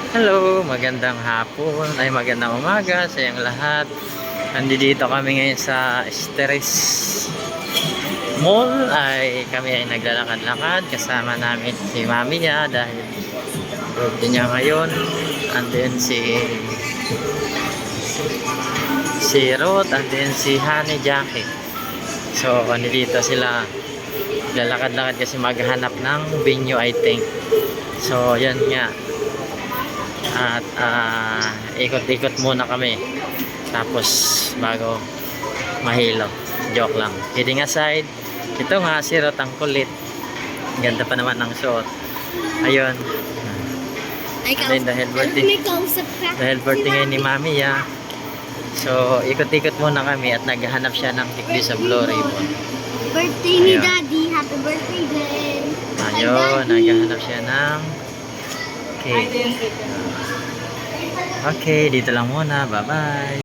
Hello, magandang hapon, ay magandang umaga sa iyong lahat. Nandito kami ngayon sa Stress Mall. Kami ay naglalakad-lakad. Kasama namin si Mami niya dahil birthday niya ngayon. And then si Ruth, and then si Honey Jackie. So, nandito sila. Lalakad-lakad kasi maghanap ng venue, I think. So, yan nga. At ikot-ikot muna kami tapos bago mahilo. Joke lang, kidding aside. Ito nga si Ruth, ang kulit, ganda pa naman ng suot. Ayun, dahil birthday ngayon ni Mami ya. So ikot-ikot muna kami at naghahanap siya ng tikli sa Blue Ribbon. Birthday ni Daddy, happy birthday din. Ayun, naghahanap siya ng cake. Okay, dito lang muna. Bye-bye.